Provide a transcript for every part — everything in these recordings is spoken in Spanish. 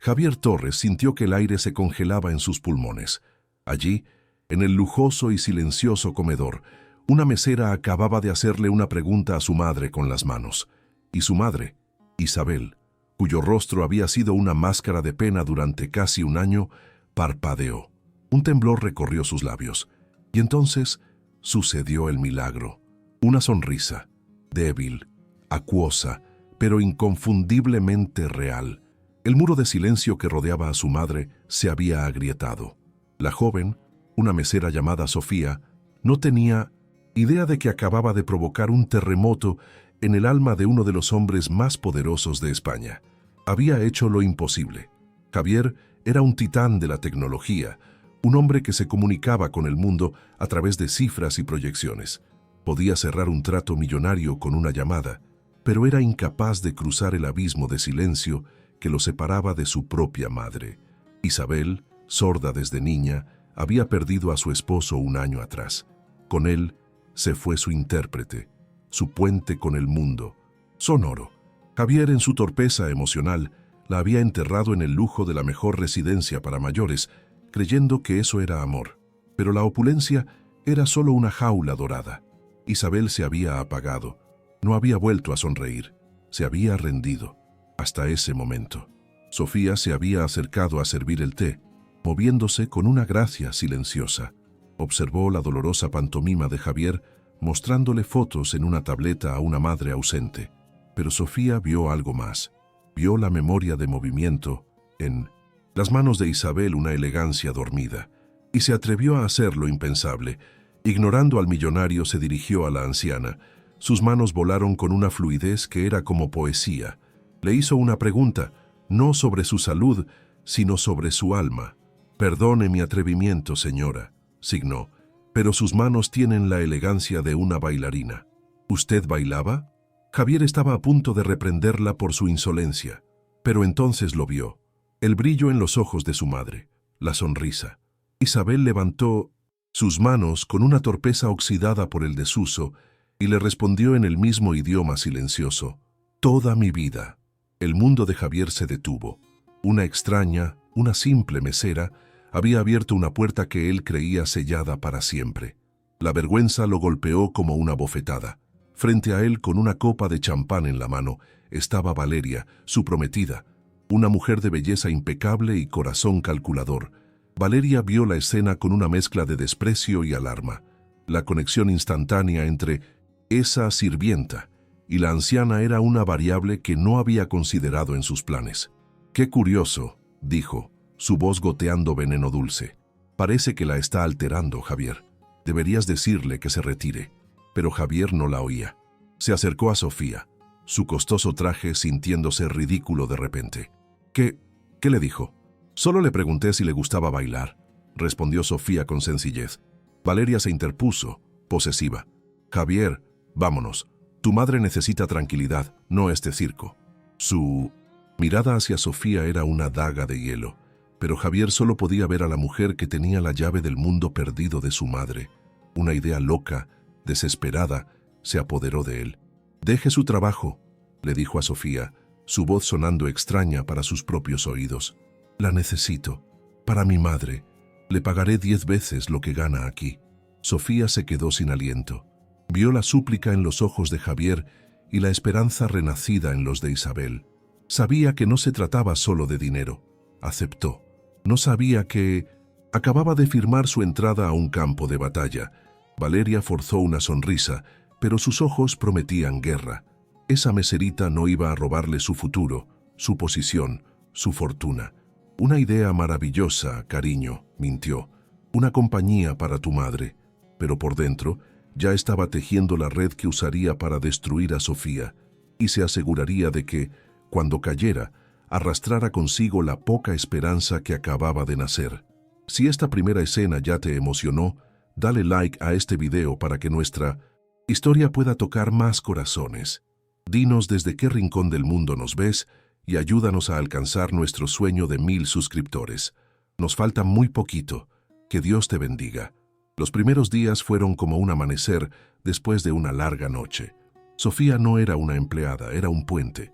Javier Torres sintió que el aire se congelaba en sus pulmones. Allí, en el lujoso y silencioso comedor, una mesera acababa de hacerle una pregunta a su madre con las manos. Y su madre, Isabel, cuyo rostro había sido una máscara de pena durante casi un año, parpadeó. Un temblor recorrió sus labios. Y entonces sucedió el milagro. Una sonrisa, débil, acuosa, pero inconfundiblemente real. El muro de silencio que rodeaba a su madre se había agrietado. La joven, una mesera llamada Sofía, no tenía idea de que acababa de provocar un terremoto en el alma de uno de los hombres más poderosos de España. Había hecho lo imposible. Javier era un titán de la tecnología, un hombre que se comunicaba con el mundo a través de cifras y proyecciones. Podía cerrar un trato millonario con una llamada, pero era incapaz de cruzar el abismo de silencio que lo separaba de su propia madre. Isabel, sorda desde niña, había perdido a su esposo un año atrás. Con él se fue su intérprete, su puente con el mundo. Sonoro. Javier, en su torpeza emocional, la había enterrado en el lujo de la mejor residencia para mayores, creyendo que eso era amor. Pero la opulencia era solo una jaula dorada. Isabel se había apagado. No había vuelto a sonreír. Se había rendido. Hasta ese momento. Sofía se había acercado a servir el té, moviéndose con una gracia silenciosa. Observó la dolorosa pantomima de Javier, mostrándole fotos en una tableta a una madre ausente. Pero Sofía vio algo más. Vio la memoria de movimiento en las manos de Isabel, una elegancia dormida, y se atrevió a hacer lo impensable. Ignorando al millonario, se dirigió a la anciana. Sus manos volaron con una fluidez que era como poesía. Le hizo una pregunta, no sobre su salud, sino sobre su alma. «Perdone mi atrevimiento, señora», signó, «pero sus manos tienen la elegancia de una bailarina». «¿Usted bailaba?» Javier estaba a punto de reprenderla por su insolencia, pero entonces lo vio. El brillo en los ojos de su madre, la sonrisa. Isabel levantó sus manos con una torpeza oxidada por el desuso y le respondió en el mismo idioma silencioso, «Toda mi vida». El mundo de Javier se detuvo. Una extraña, una simple mesera, había abierto una puerta que él creía sellada para siempre. La vergüenza lo golpeó como una bofetada. Frente a él, con una copa de champán en la mano, estaba Valeria, su prometida, una mujer de belleza impecable y corazón calculador. Valeria vio la escena con una mezcla de desprecio y alarma. La conexión instantánea entre esa sirvienta y la anciana era una variable que no había considerado en sus planes. «Qué curioso», dijo, su voz goteando veneno dulce. «Parece que la está alterando, Javier. Deberías decirle que se retire». Pero Javier no la oía. Se acercó a Sofía, su costoso traje sintiéndose ridículo de repente. ¿Qué le dijo? «Solo le pregunté si le gustaba bailar», respondió Sofía con sencillez. Valeria se interpuso, posesiva. «Javier, vámonos. Tu madre necesita tranquilidad, no este circo». Su mirada hacia Sofía era una daga de hielo, pero Javier solo podía ver a la mujer que tenía la llave del mundo perdido de su madre. Una idea loca, desesperada, se apoderó de él. «Deje su trabajo», le dijo a Sofía, su voz sonando extraña para sus propios oídos. «La necesito. Para mi madre. Le pagaré 10 veces lo que gana aquí». Sofía se quedó sin aliento. Vio la súplica en los ojos de Javier y la esperanza renacida en los de Isabel. Sabía que no se trataba solo de dinero. Aceptó. No sabía que acababa de firmar su entrada a un campo de batalla. Valeria forzó una sonrisa, pero sus ojos prometían guerra. Esa meserita no iba a robarle su futuro, su posición, su fortuna. «Una idea maravillosa, cariño», mintió. «Una compañía para tu madre». Pero por dentro ya estaba tejiendo la red que usaría para destruir a Sofía y se aseguraría de que, cuando cayera, arrastrara consigo la poca esperanza que acababa de nacer. Si esta primera escena ya te emocionó, dale like a este video para que nuestra historia pueda tocar más corazones. Dinos desde qué rincón del mundo nos ves y ayúdanos a alcanzar nuestro sueño de 1000 suscriptores. Nos falta muy poquito. Que Dios te bendiga. Los primeros días fueron como un amanecer después de una larga noche. Sofía no era una empleada, era un puente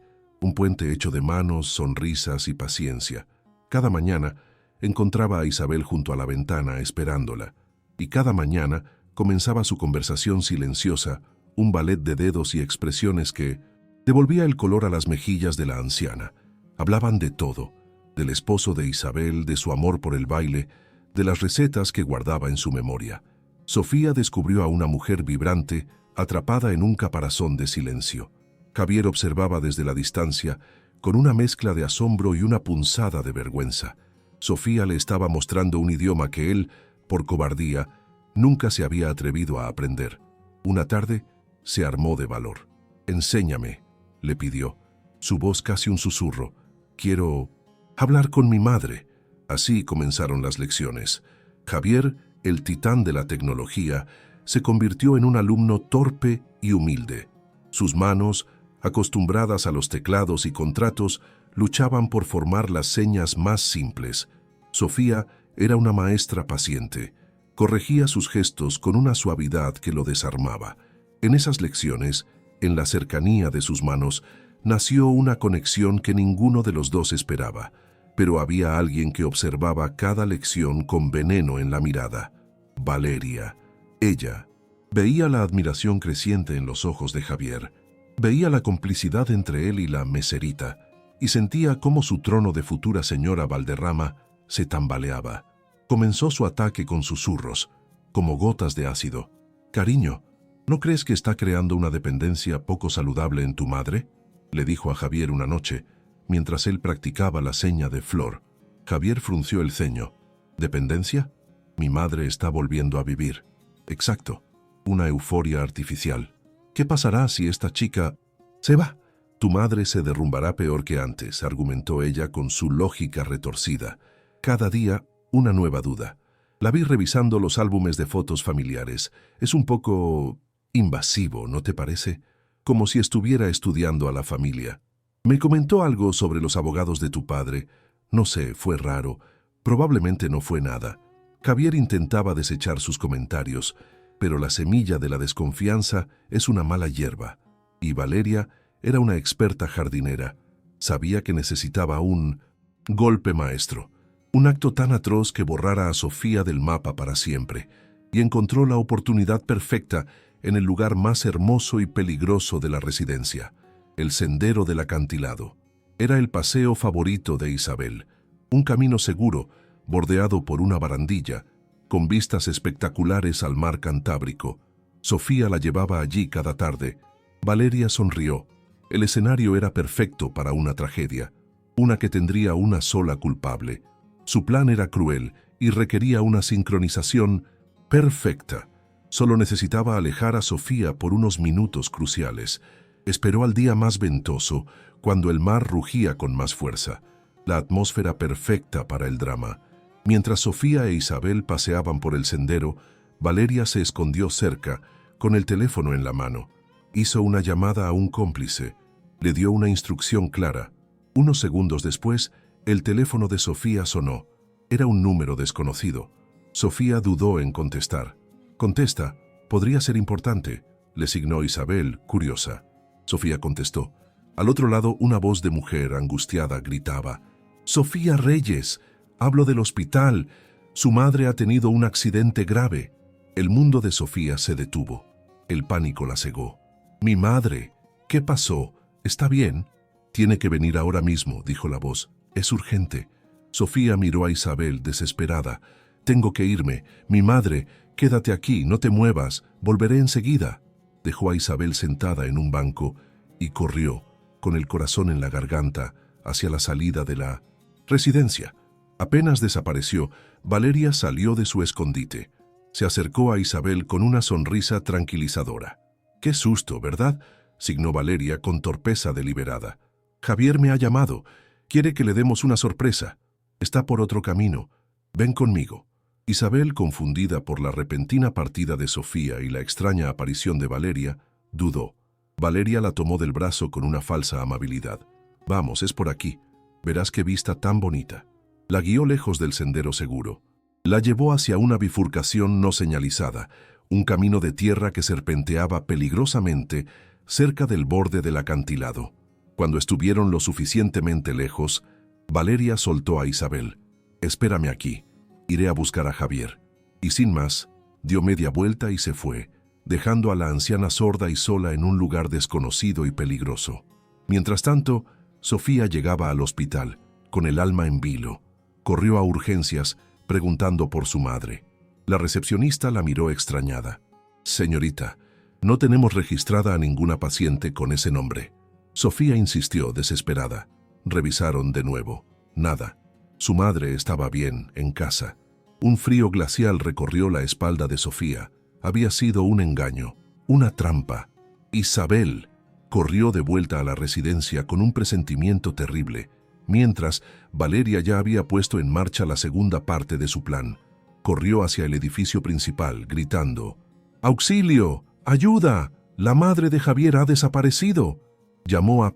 hecho de manos, sonrisas y paciencia. Cada mañana encontraba a Isabel junto a la ventana esperándola, y cada mañana comenzaba su conversación silenciosa, un ballet de dedos y expresiones que devolvía el color a las mejillas de la anciana. Hablaban de todo, del esposo de Isabel, de su amor por el baile, de las recetas que guardaba en su memoria. Sofía descubrió a una mujer vibrante, atrapada en un caparazón de silencio. Javier observaba desde la distancia, con una mezcla de asombro y una punzada de vergüenza. Sofía le estaba mostrando un idioma que él, por cobardía, nunca se había atrevido a aprender. Una tarde, se armó de valor. «Enséñame», le pidió, su voz casi un susurro. «Quiero hablar con mi madre». Así comenzaron las lecciones. Javier, el titán de la tecnología, se convirtió en un alumno torpe y humilde. Sus manos, acostumbradas a los teclados y contratos, luchaban por formar las señas más simples. Sofía era una maestra paciente. Corregía sus gestos con una suavidad que lo desarmaba. En esas lecciones, en la cercanía de sus manos, nació una conexión que ninguno de los dos esperaba, pero había alguien que observaba cada lección con veneno en la mirada. Valeria. Ella veía la admiración creciente en los ojos de Javier, veía la complicidad entre él y la meserita, y sentía cómo su trono de futura señora Valderrama se tambaleaba. Comenzó su ataque con susurros, como gotas de ácido. «Cariño, ¿no crees que está creando una dependencia poco saludable en tu madre?», le dijo a Javier una noche, mientras él practicaba la seña de flor. Javier frunció el ceño. «¿Dependencia? Mi madre está volviendo a vivir». «Exacto, una euforia artificial. ¿Qué pasará si esta chica se va?» «Tu madre se derrumbará peor que antes», argumentó ella con su lógica retorcida. Cada día, una nueva duda. La vi revisando los álbumes de fotos familiares. Es un poco invasivo, ¿no te parece? Como si estuviera estudiando a la familia. Me comentó algo sobre los abogados de tu padre. No sé, fue raro. Probablemente no fue nada. Javier intentaba desechar sus comentarios, pero la semilla de la desconfianza es una mala hierba. Y Valeria era una experta jardinera. Sabía que necesitaba un golpe maestro. Un acto tan atroz que borrara a Sofía del mapa para siempre, y encontró la oportunidad perfecta en el lugar más hermoso y peligroso de la residencia, el sendero del acantilado. Era el paseo favorito de Isabel, un camino seguro, bordeado por una barandilla, con vistas espectaculares al mar Cantábrico. Sofía la llevaba allí cada tarde. Valeria sonrió. El escenario era perfecto para una tragedia, una que tendría una sola culpable. Su plan era cruel y requería una sincronización perfecta. Solo necesitaba alejar a Sofía por unos minutos cruciales. Esperó al día más ventoso, cuando el mar rugía con más fuerza, la atmósfera perfecta para el drama. Mientras Sofía e Isabel paseaban por el sendero, Valeria se escondió cerca, con el teléfono en la mano. Hizo una llamada a un cómplice. Le dio una instrucción clara. Unos segundos después, el teléfono de Sofía sonó. Era un número desconocido. Sofía dudó en contestar. «Contesta, podría ser importante», le signó Isabel, curiosa. Sofía contestó. Al otro lado, una voz de mujer angustiada gritaba. «Sofía Reyes, hablo del hospital. Su madre ha tenido un accidente grave». El mundo de Sofía se detuvo. El pánico la cegó. «Mi madre, ¿qué pasó? ¿Está bien?» «Tiene que venir ahora mismo», dijo la voz. «Es urgente». Sofía miró a Isabel desesperada. «Tengo que irme. Mi madre, quédate aquí, no te muevas. Volveré enseguida». Dejó a Isabel sentada en un banco y corrió, con el corazón en la garganta, hacia la salida de la residencia. Apenas desapareció, Valeria salió de su escondite. Se acercó a Isabel con una sonrisa tranquilizadora. «Qué susto, ¿verdad?», signó Valeria con torpeza deliberada. «Javier me ha llamado. Quiere que le demos una sorpresa. Está por otro camino. Ven conmigo». Isabel, confundida por la repentina partida de Sofía y la extraña aparición de Valeria, dudó. Valeria la tomó del brazo con una falsa amabilidad. «Vamos, es por aquí. Verás qué vista tan bonita». La guió lejos del sendero seguro. La llevó hacia una bifurcación no señalizada, un camino de tierra que serpenteaba peligrosamente cerca del borde del acantilado. Cuando estuvieron lo suficientemente lejos, Valeria soltó a Isabel. «Espérame aquí. Iré a buscar a Javier». Y sin más, dio media vuelta y se fue, dejando a la anciana sorda y sola en un lugar desconocido y peligroso. Mientras tanto, Sofía llegaba al hospital, con el alma en vilo. Corrió a urgencias, preguntando por su madre. La recepcionista la miró extrañada. «Señorita, no tenemos registrada a ninguna paciente con ese nombre». Sofía insistió, desesperada. Revisaron de nuevo. Nada. Su madre estaba bien, en casa. Un frío glacial recorrió la espalda de Sofía. Había sido un engaño, una trampa. Isabel corrió de vuelta a la residencia con un presentimiento terrible, mientras Valeria ya había puesto en marcha la segunda parte de su plan. Corrió hacia el edificio principal, gritando: «¡Auxilio! ¡Ayuda! ¡La madre de Javier ha desaparecido!». Llamó a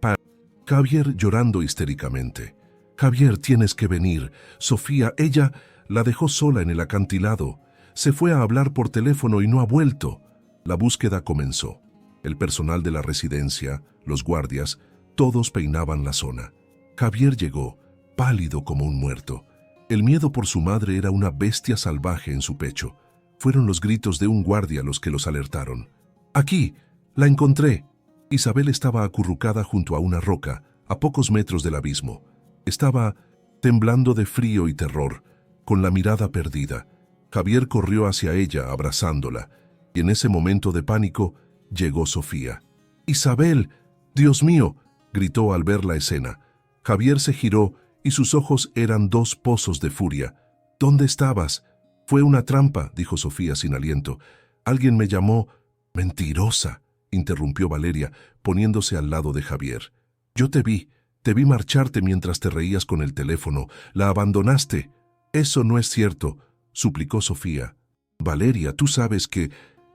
Javier llorando histéricamente. «Javier, tienes que venir. Sofía, ella la dejó sola en el acantilado. Se fue a hablar por teléfono y no ha vuelto». La búsqueda comenzó. El personal de la residencia, los guardias, todos peinaban la zona. Javier llegó, pálido como un muerto. El miedo por su madre era una bestia salvaje en su pecho. Fueron los gritos de un guardia los que los alertaron. «Aquí, la encontré». Isabel estaba acurrucada junto a una roca, a pocos metros del abismo. Estaba temblando de frío y terror, con la mirada perdida. Javier corrió hacia ella, abrazándola, y en ese momento de pánico llegó Sofía. «¡Isabel! ¡Dios mío!», gritó al ver la escena. Javier se giró y sus ojos eran dos pozos de furia. «¿Dónde estabas?». «Fue una trampa», dijo Sofía sin aliento. «Alguien me llamó». «Mentirosa», interrumpió Valeria, poniéndose al lado de Javier. «Yo te vi marcharte mientras te reías con el teléfono. La abandonaste». «Eso no es cierto», suplicó Sofía. «Valeria, tú sabes que...».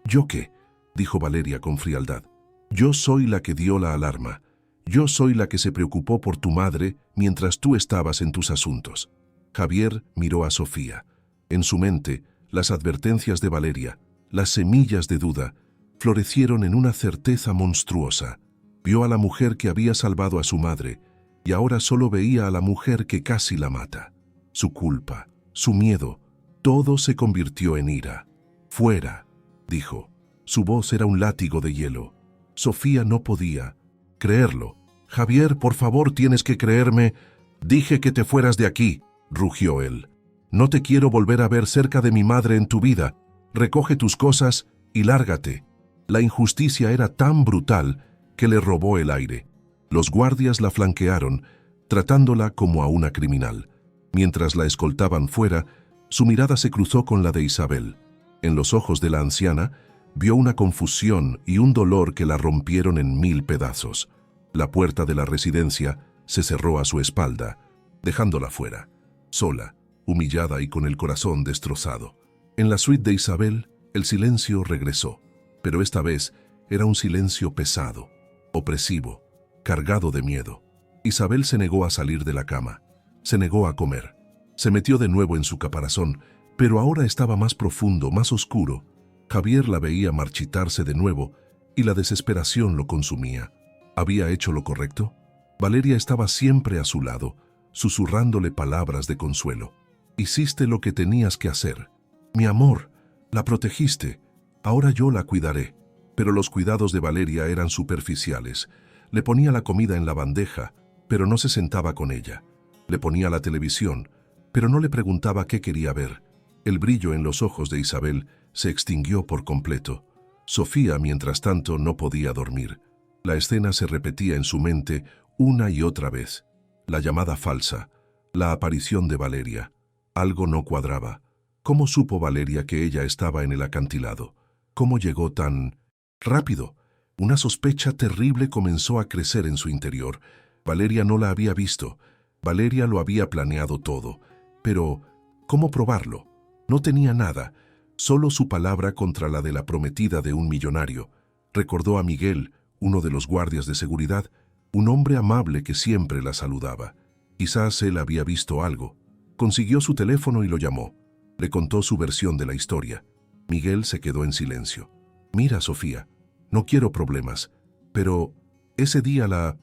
«¿Yo qué?», dijo Valeria con frialdad. «Yo soy la que dio la alarma. Yo soy la que se preocupó por tu madre mientras tú estabas en tus asuntos». Javier miró a Sofía. En su mente, las advertencias de Valeria, las semillas de duda, florecieron en una certeza monstruosa. Vio a la mujer que había salvado a su madre, y ahora solo veía a la mujer que casi la mata. Su culpa, su miedo, todo se convirtió en ira. «Fuera», dijo. Su voz era un látigo de hielo. Sofía no podía creerlo. «Javier, por favor, tienes que creerme». «Dije que te fueras de aquí», rugió él. «No te quiero volver a ver cerca de mi madre en tu vida. Recoge tus cosas y lárgate». La injusticia era tan brutal que le robó el aire. Los guardias la flanquearon, tratándola como a una criminal. Mientras la escoltaban fuera, su mirada se cruzó con la de Isabel. En los ojos de la anciana, vio una confusión y un dolor que la rompieron en 1000 pedazos. La puerta de la residencia se cerró a su espalda, dejándola fuera, sola, humillada y con el corazón destrozado. En la suite de Isabel, el silencio regresó, pero esta vez era un silencio pesado, opresivo, cargado de miedo. Isabel se negó a salir de la cama, se negó a comer, se metió de nuevo en su caparazón, pero ahora estaba más profundo, más oscuro. Javier la veía marchitarse de nuevo y la desesperación lo consumía. ¿Había hecho lo correcto? Valeria estaba siempre a su lado, susurrándole palabras de consuelo. «Hiciste lo que tenías que hacer. Mi amor, la protegiste. Ahora yo la cuidaré». Pero los cuidados de Valeria eran superficiales. Le ponía la comida en la bandeja, pero no se sentaba con ella. Le ponía la televisión, pero no le preguntaba qué quería ver. El brillo en los ojos de Isabel se extinguió por completo. Sofía, mientras tanto, no podía dormir. La escena se repetía en su mente una y otra vez. La llamada falsa, la aparición de Valeria. Algo no cuadraba. ¿Cómo supo Valeria que ella estaba en el acantilado? ¿Cómo llegó tan rápido? Una sospecha terrible comenzó a crecer en su interior. Valeria no la había visto. Valeria lo había planeado todo. Pero, ¿cómo probarlo? No tenía nada, solo su palabra contra la de la prometida de un millonario. Recordó a Miguel, uno de los guardias de seguridad, un hombre amable que siempre la saludaba. Quizás él había visto algo. Consiguió su teléfono y lo llamó. Le contó su versión de la historia. Miguel se quedó en silencio. «Mira, Sofía, no quiero problemas, pero ese día la...».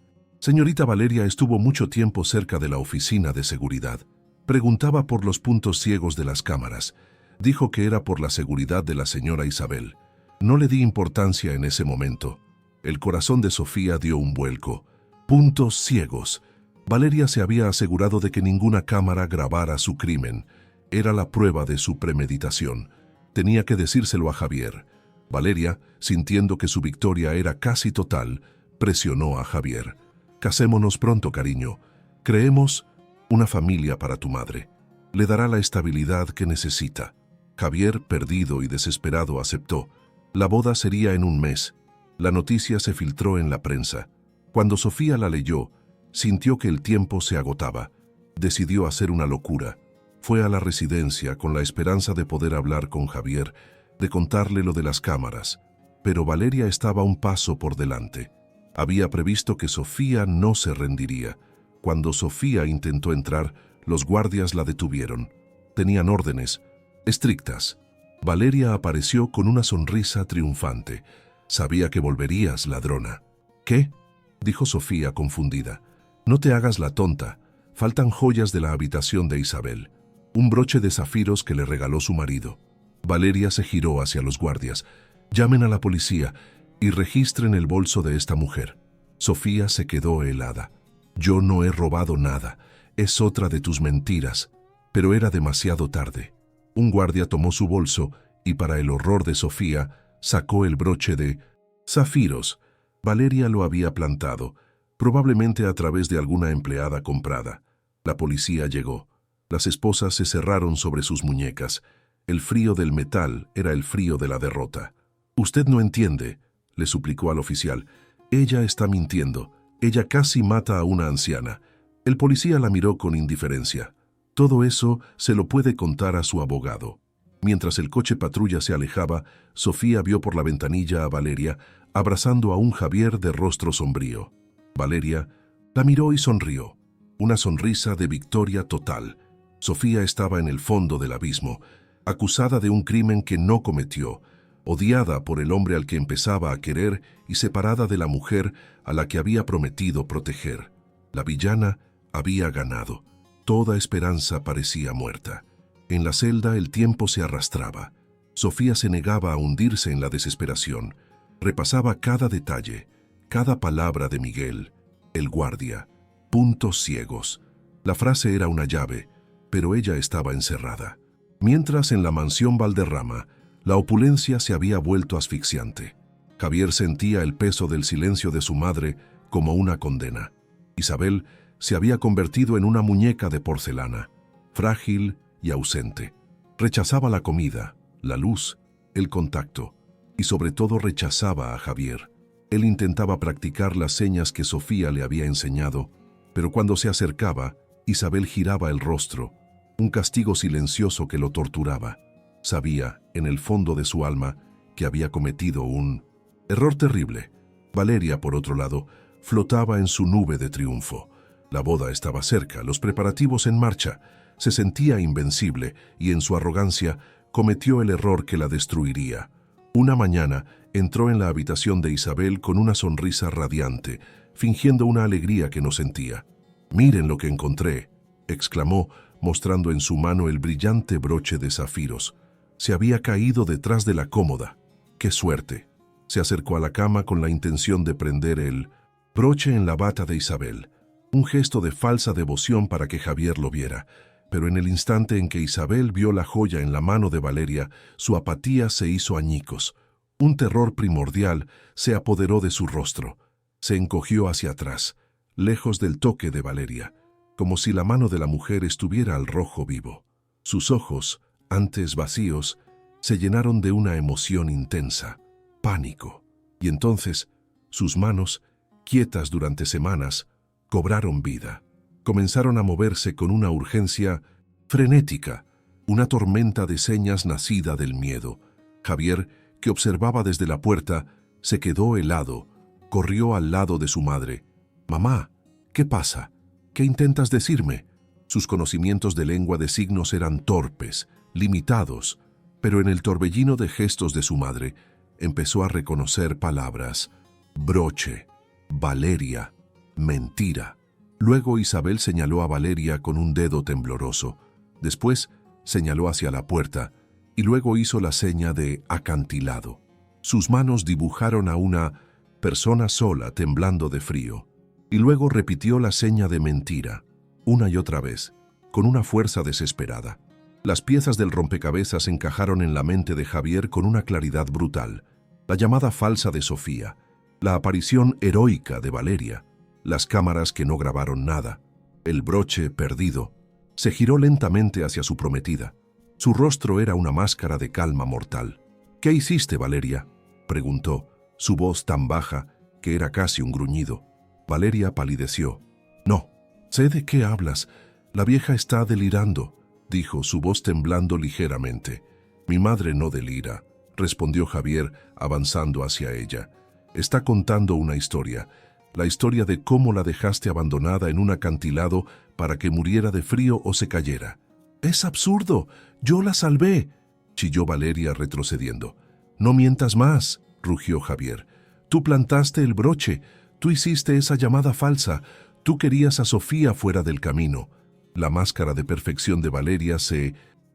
Señorita Valeria estuvo mucho tiempo cerca de la oficina de seguridad. Preguntaba por los puntos ciegos de las cámaras. Dijo que era por la seguridad de la señora Isabel. No le di importancia en ese momento. El corazón de Sofía dio un vuelco. Puntos ciegos. Valeria se había asegurado de que ninguna cámara grabara su crimen. Era la prueba de su premeditación. Tenía que decírselo a Javier. Valeria, sintiendo que su victoria era casi total, presionó a Javier. «Casémonos pronto, cariño. Creemos una familia para tu madre. Le dará la estabilidad que necesita». Javier, perdido y desesperado, aceptó. La boda sería en un mes. La noticia se filtró en la prensa. Cuando Sofía la leyó, sintió que el tiempo se agotaba. Decidió hacer una locura. Fue a la residencia con la esperanza de poder hablar con Javier, de contarle lo de las cámaras. Pero Valeria estaba un paso por delante. Había previsto que Sofía no se rendiría. Cuando Sofía intentó entrar, los guardias la detuvieron. Tenían órdenes estrictas. Valeria apareció con una sonrisa triunfante. «Sabía que volverías, ladrona». «¿Qué?», dijo Sofía confundida. «No te hagas la tonta. Faltan joyas de la habitación de Isabel. Un broche de zafiros que le regaló su marido». Valeria se giró hacia los guardias. «Llamen a la policía y registren el bolso de esta mujer». Sofía se quedó helada. «Yo no he robado nada. Es otra de tus mentiras». Pero era demasiado tarde. Un guardia tomó su bolso y, para el horror de Sofía, sacó el broche de zafiros. Valeria lo había plantado, probablemente a través de alguna empleada comprada. La policía llegó. Las esposas se cerraron sobre sus muñecas. El frío del metal era el frío de la derrota. «Usted no entiende», le suplicó al oficial. «Ella está mintiendo. Ella casi mata a una anciana». El policía la miró con indiferencia. Todo eso se lo puede contar a su abogado. Mientras el coche patrulla se alejaba, Sofía vio por la ventanilla a Valeria abrazando a un Javier de rostro sombrío. Valeria la miró y sonrió. Una sonrisa de victoria total. Sofía estaba en el fondo del abismo, acusada de un crimen que no cometió, odiada por el hombre al que empezaba a querer y separada de la mujer a la que había prometido proteger. La villana había ganado. Toda esperanza parecía muerta. En la celda el tiempo se arrastraba. Sofía se negaba a hundirse en la desesperación. Repasaba cada detalle, cada palabra de Miguel, el guardia. Puntos ciegos. La frase era una llave, pero ella estaba encerrada. Mientras en la mansión Valderrama, la opulencia se había vuelto asfixiante. Javier sentía el peso del silencio de su madre como una condena. Isabel se había convertido en una muñeca de porcelana, frágil y ausente. Rechazaba la comida, la luz, el contacto, y sobre todo rechazaba a Javier. Él intentaba practicar las señas que Sofía le había enseñado, pero cuando se acercaba, Isabel giraba el rostro, un castigo silencioso que lo torturaba. Sabía, en el fondo de su alma, que había cometido un error terrible. Valeria, por otro lado, flotaba en su nube de triunfo. La boda estaba cerca, los preparativos en marcha. Se sentía invencible y en su arrogancia cometió el error que la destruiría. Una mañana entró en la habitación de Isabel con una sonrisa radiante, fingiendo una alegría que no sentía. «Miren lo que encontré», exclamó, mostrando en su mano el brillante broche de zafiros. Se había caído detrás de la cómoda. ¡Qué suerte! Se acercó a la cama con la intención de prender el broche en la bata de Isabel. Un gesto de falsa devoción para que Javier lo viera. Pero en el instante en que Isabel vio la joya en la mano de Valeria, su apatía se hizo añicos. Un terror primordial se apoderó de su rostro. Se encogió hacia atrás, lejos del toque de Valeria, como si la mano de la mujer estuviera al rojo vivo. Sus ojos, antes vacíos, se llenaron de una emoción intensa, pánico. Y entonces, sus manos, quietas durante semanas, cobraron vida. Comenzaron a moverse con una urgencia frenética, una tormenta de señas nacida del miedo. Javier, que observaba desde la puerta, se quedó helado, corrió al lado de su madre. «Mamá, ¿qué pasa? ¿Qué intentas decirme?» Sus conocimientos de lengua de signos eran torpes, limitados, pero en el torbellino de gestos de su madre empezó a reconocer palabras. Broche, Valeria, Mentira. Luego Isabel señaló a Valeria con un dedo tembloroso. Después señaló hacia la puerta y luego hizo la seña de acantilado. Sus manos dibujaron a una persona sola temblando de frío. Y luego repitió la seña de mentira, una y otra vez, con una fuerza desesperada. Las piezas del rompecabezas encajaron en la mente de Javier con una claridad brutal. La llamada falsa de Sofía, la aparición heroica de Valeria, las cámaras que no grabaron nada, el broche perdido. Se giró lentamente hacia su prometida. Su rostro era una máscara de calma mortal. «¿Qué hiciste, Valeria?», preguntó, su voz tan baja que era casi un gruñido. Valeria palideció. «No, sé de qué hablas. La vieja está delirando», dijo, su voz temblando ligeramente. «Mi madre no delira», respondió Javier, avanzando hacia ella. «Está contando una historia, la historia de cómo la dejaste abandonada en un acantilado para que muriera de frío o se cayera». «Es absurdo, yo la salvé», chilló Valeria retrocediendo. «No mientas más», rugió Javier. «Tú plantaste el broche, tú hiciste esa llamada falsa, tú querías a Sofía fuera del camino». La máscara de perfección de Valeria se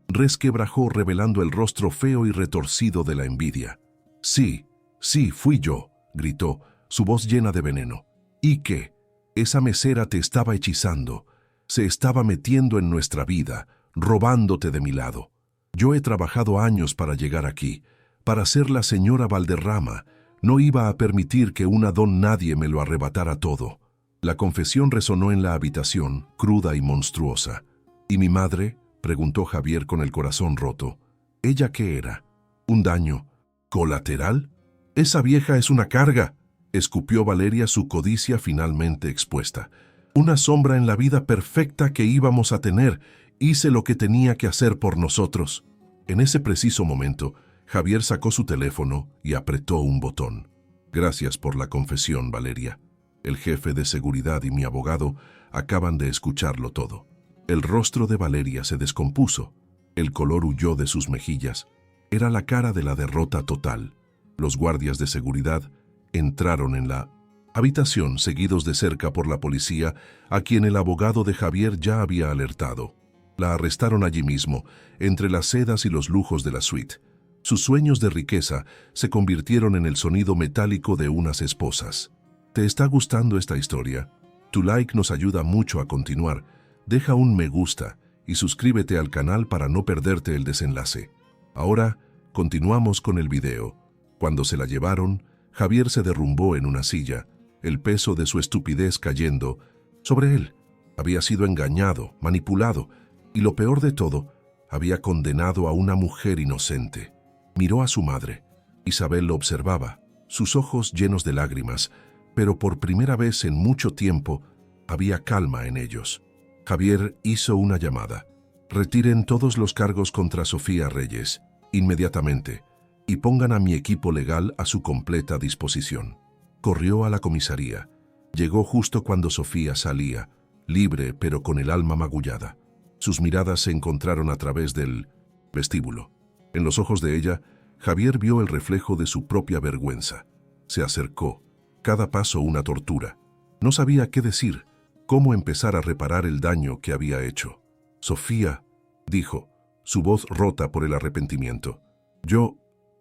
resquebrajó revelando el rostro feo y retorcido de la envidia. «Sí, sí, fui yo», gritó, su voz llena de veneno. «¿Y qué? Esa mesera te estaba hechizando, se estaba metiendo en nuestra vida, robándote de mi lado. Yo he trabajado años para llegar aquí, para ser la señora Valderrama. No iba a permitir que una don nadie me lo arrebatara todo». La confesión resonó en la habitación, cruda y monstruosa. «¿Y mi madre?», preguntó Javier con el corazón roto. «¿Ella qué era? ¿Un daño colateral? Esa vieja es una carga», escupió Valeria, su codicia finalmente expuesta. «Una sombra en la vida perfecta que íbamos a tener. Hice lo que tenía que hacer por nosotros». En ese preciso momento, Javier sacó su teléfono y apretó un botón. «Gracias por la confesión, Valeria. El jefe de seguridad y mi abogado acaban de escucharlo todo». El rostro de Valeria se descompuso. El color huyó de sus mejillas. Era la cara de la derrota total. Los guardias de seguridad entraron en la habitación, seguidos de cerca por la policía, a quien el abogado de Javier ya había alertado. La arrestaron allí mismo, entre las sedas y los lujos de la suite. Sus sueños de riqueza se convirtieron en el sonido metálico de unas esposas. ¿Te está gustando esta historia? Tu like nos ayuda mucho a continuar. Deja un me gusta y suscríbete al canal para no perderte el desenlace. Ahora, continuamos con el video. Cuando se la llevaron, Javier se derrumbó en una silla, el peso de su estupidez cayendo sobre él. Había sido engañado, manipulado, y lo peor de todo, había condenado a una mujer inocente. Miró a su madre. Isabel lo observaba, sus ojos llenos de lágrimas, pero por primera vez en mucho tiempo había calma en ellos. Javier hizo una llamada. «Retiren todos los cargos contra Sofía Reyes, inmediatamente, y pongan a mi equipo legal a su completa disposición». Corrió a la comisaría. Llegó justo cuando Sofía salía, libre pero con el alma magullada. Sus miradas se encontraron a través del vestíbulo. En los ojos de ella, Javier vio el reflejo de su propia vergüenza. Se acercó, cada paso una tortura. No sabía qué decir, cómo empezar a reparar el daño que había hecho. «Sofía», dijo, su voz rota por el arrepentimiento.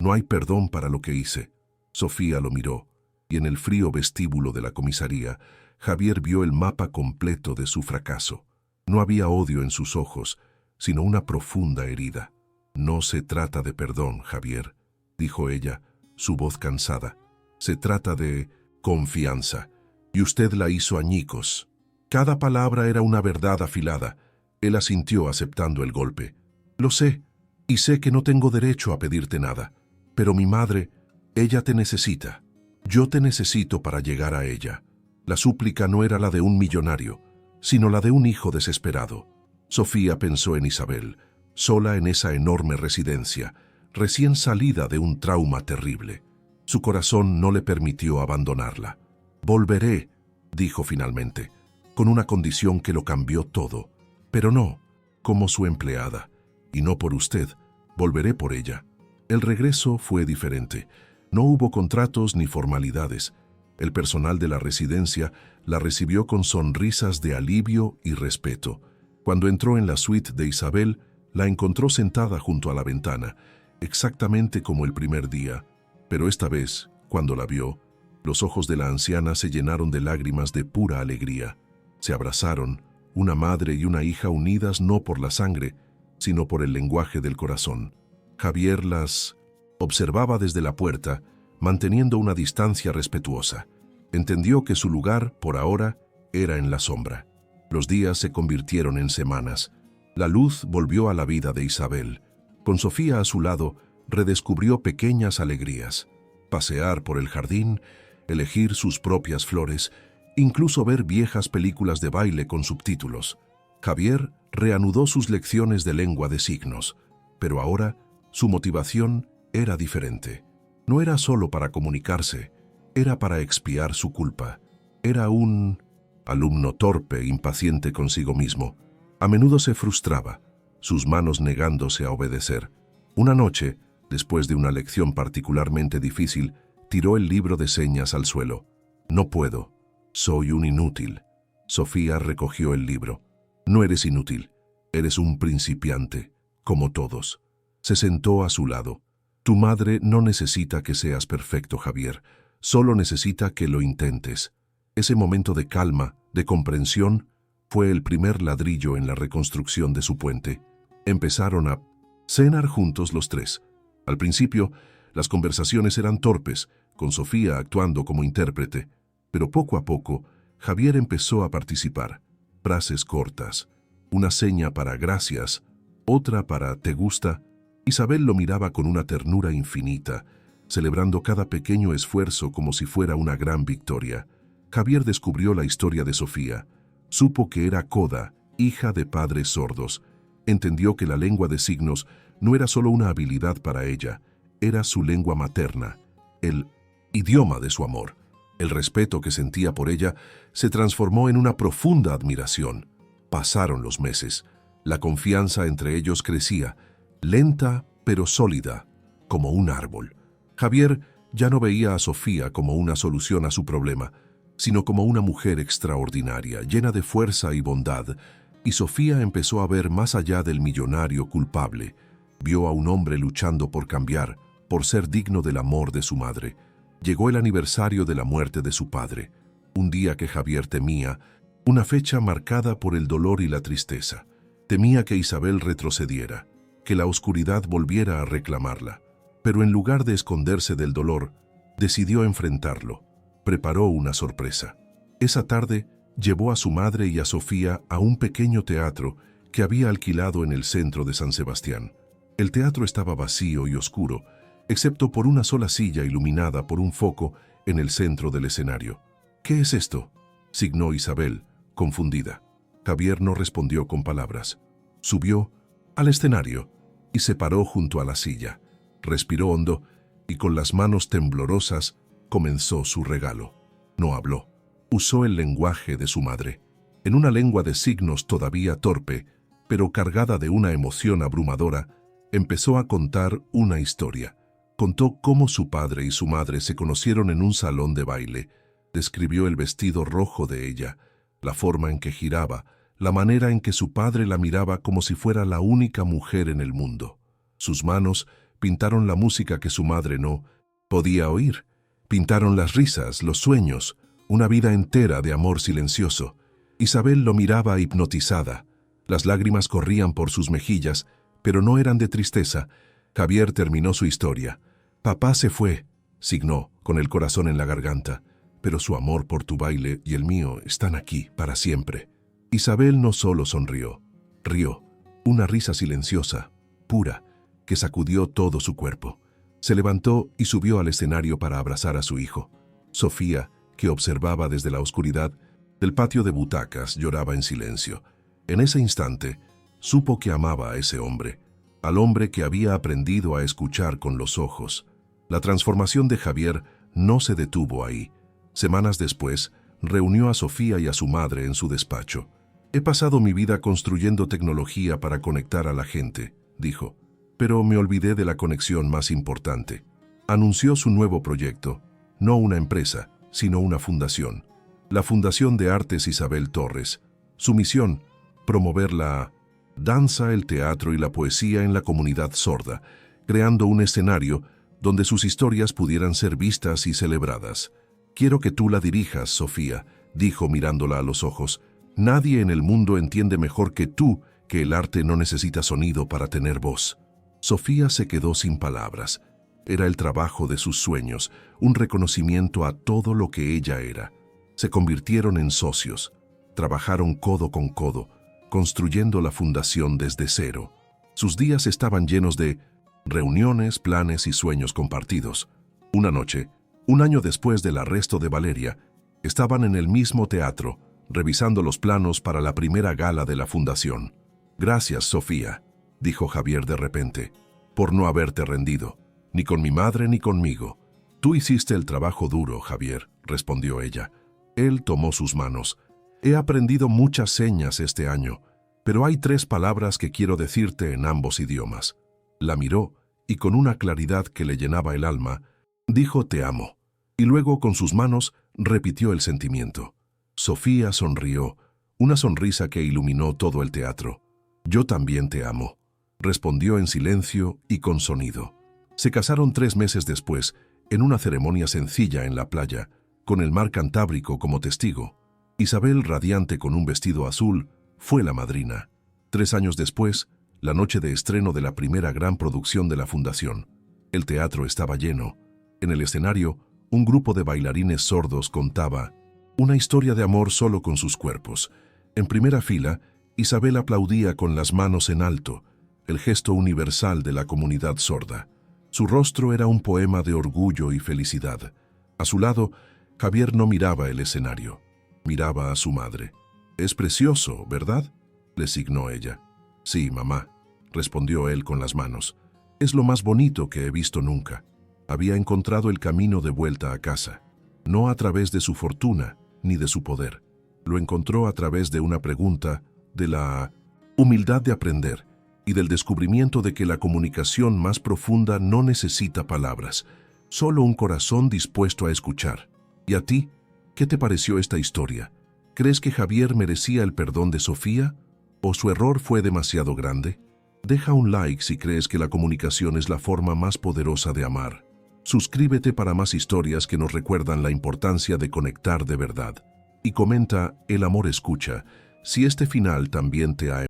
«No hay perdón para lo que hice». Sofía lo miró, y en el frío vestíbulo de la comisaría, Javier vio el mapa completo de su fracaso. No había odio en sus ojos, sino una profunda herida. «No se trata de perdón, Javier», dijo ella, su voz cansada. «Se trata de confianza, y usted la hizo añicos». Cada palabra era una verdad afilada. Él asintió aceptando el golpe. «Lo sé, y sé que no tengo derecho a pedirte nada, pero mi madre, ella te necesita. Yo te necesito para llegar a ella». La súplica no era la de un millonario, sino la de un hijo desesperado. Sofía pensó en Isabel, sola en esa enorme residencia, recién salida de un trauma terrible. Su corazón no le permitió abandonarla. «Volveré», dijo finalmente, con una condición que lo cambió todo. «Pero no como su empleada, y no por usted. Volveré por ella». El regreso fue diferente. No hubo contratos ni formalidades. El personal de la residencia la recibió con sonrisas de alivio y respeto. Cuando entró en la suite de Isabel, la encontró sentada junto a la ventana, exactamente como el primer día. Pero esta vez, cuando la vio, los ojos de la anciana se llenaron de lágrimas de pura alegría. Se abrazaron, una madre y una hija unidas no por la sangre, sino por el lenguaje del corazón. Javier las observaba desde la puerta, manteniendo una distancia respetuosa. Entendió que su lugar, por ahora, era en la sombra. Los días se convirtieron en semanas. La luz volvió a la vida de Isabel. Con Sofía a su lado, redescubrió pequeñas alegrías. Pasear por el jardín, elegir sus propias flores, incluso ver viejas películas de baile con subtítulos. Javier reanudó sus lecciones de lengua de signos, pero ahora su motivación era diferente. No era solo para comunicarse, era para expiar su culpa. Era un alumno torpe, impaciente consigo mismo. A menudo se frustraba, sus manos negándose a obedecer. Una noche, después de una lección particularmente difícil, tiró el libro de señas al suelo. «No puedo. Soy un inútil». Sofía recogió el libro. «No eres inútil. Eres un principiante, como todos». Se sentó a su lado. «Tu madre no necesita que seas perfecto, Javier. Solo necesita que lo intentes». Ese momento de calma, de comprensión, fue el primer ladrillo en la reconstrucción de su puente. Empezaron a cenar juntos los tres. Al principio, las conversaciones eran torpes, con Sofía actuando como intérprete, pero poco a poco, Javier empezó a participar. Frases cortas, una seña para gracias, otra para te gusta. Isabel lo miraba con una ternura infinita, celebrando cada pequeño esfuerzo como si fuera una gran victoria. Javier descubrió la historia de Sofía. Supo que era coda, hija de padres sordos. Entendió que la lengua de signos no era solo una habilidad para ella, era su lengua materna, el idioma de su amor. El respeto que sentía por ella se transformó en una profunda admiración. Pasaron los meses. La confianza entre ellos crecía, lenta pero sólida, como un árbol. Javier ya no veía a Sofía como una solución a su problema, sino como una mujer extraordinaria, llena de fuerza y bondad, y Sofía empezó a ver más allá del millonario culpable. Vio a un hombre luchando por cambiar, por ser digno del amor de su madre. Llegó el aniversario de la muerte de su padre, un día que Javier temía, una fecha marcada por el dolor y la tristeza. Temía que Isabel retrocediera, que la oscuridad volviera a reclamarla. Pero en lugar de esconderse del dolor, decidió enfrentarlo. Preparó una sorpresa. Esa tarde llevó a su madre y a Sofía a un pequeño teatro que había alquilado en el centro de San Sebastián. El teatro estaba vacío y oscuro, excepto por una sola silla iluminada por un foco en el centro del escenario. «¿Qué es esto?», signó Isabel, confundida. Javier no respondió con palabras. Subió al escenario y se paró junto a la silla. Respiró hondo y con las manos temblorosas comenzó su regalo. No habló. Usó el lenguaje de su madre, en una lengua de signos todavía torpe, pero cargada de una emoción abrumadora. Empezó a contar una historia. Contó cómo su padre y su madre se conocieron en un salón de baile. Describió el vestido rojo de ella, la forma en que giraba, la manera en que su padre la miraba como si fuera la única mujer en el mundo. Sus manos pintaron la música que su madre no podía oír. Pintaron las risas, los sueños, una vida entera de amor silencioso. Isabel lo miraba hipnotizada. Las lágrimas corrían por sus mejillas, pero no eran de tristeza. Javier terminó su historia. «Papá se fue», signó, con el corazón en la garganta, «pero su amor por tu baile y el mío están aquí para siempre». Isabel no solo sonrió, rió, una risa silenciosa, pura, que sacudió todo su cuerpo. Se levantó y subió al escenario para abrazar a su hijo. Sofía, que observaba desde la oscuridad del patio de butacas, lloraba en silencio. En ese instante, supo que amaba a ese hombre, al hombre que había aprendido a escuchar con los ojos. La transformación de Javier no se detuvo ahí. Semanas después, reunió a Sofía y a su madre en su despacho. «He pasado mi vida construyendo tecnología para conectar a la gente», dijo, «pero me olvidé de la conexión más importante». Anunció su nuevo proyecto, no una empresa, sino una fundación. La Fundación de Artes Isabel Torres. Su misión, promover la danza, el teatro y la poesía en la comunidad sorda, creando un escenario donde sus historias pudieran ser vistas y celebradas. «Quiero que tú la dirijas, Sofía», dijo mirándola a los ojos. «Nadie en el mundo entiende mejor que tú que el arte no necesita sonido para tener voz». Sofía se quedó sin palabras. Era el trabajo de sus sueños, un reconocimiento a todo lo que ella era. Se convirtieron en socios. Trabajaron codo con codo, construyendo la fundación desde cero. Sus días estaban llenos de reuniones, planes y sueños compartidos. Una noche, un año después del arresto de Valeria, estaban en el mismo teatro, revisando los planos para la primera gala de la fundación. «Gracias, Sofía», dijo Javier de repente, «por no haberte rendido, ni con mi madre ni conmigo». «Tú hiciste el trabajo duro, Javier», respondió ella. Él tomó sus manos. «He aprendido muchas señas este año, pero hay 3 palabras que quiero decirte en ambos idiomas». La miró y con una claridad que le llenaba el alma, dijo «te amo», y luego con sus manos repitió el sentimiento. Sofía sonrió, una sonrisa que iluminó todo el teatro. «Yo también te amo», respondió en silencio y con sonido. Se casaron 3 meses después, en una ceremonia sencilla en la playa, con el mar Cantábrico como testigo. Isabel, radiante con un vestido azul, fue la madrina. 3 años después, la noche de estreno de la primera gran producción de la Fundación. El teatro estaba lleno. En el escenario, un grupo de bailarines sordos contaba una historia de amor solo con sus cuerpos. En primera fila, Isabel aplaudía con las manos en alto, el gesto universal de la comunidad sorda. Su rostro era un poema de orgullo y felicidad. A su lado, Javier no miraba el escenario, miraba a su madre. «Es precioso, ¿verdad?», le signó ella. «Sí, mamá», respondió él con las manos. «Es lo más bonito que he visto nunca». Había encontrado el camino de vuelta a casa, no a través de su fortuna ni de su poder. Lo encontró a través de una pregunta, de la humildad de aprender y del descubrimiento de que la comunicación más profunda no necesita palabras, solo un corazón dispuesto a escuchar. ¿Y a ti? ¿Qué te pareció esta historia? ¿Crees que Javier merecía el perdón de Sofía? ¿O su error fue demasiado grande? Deja un like si crees que la comunicación es la forma más poderosa de amar. Suscríbete para más historias que nos recuerdan la importancia de conectar de verdad. Y comenta «El amor escucha» si este final también te ha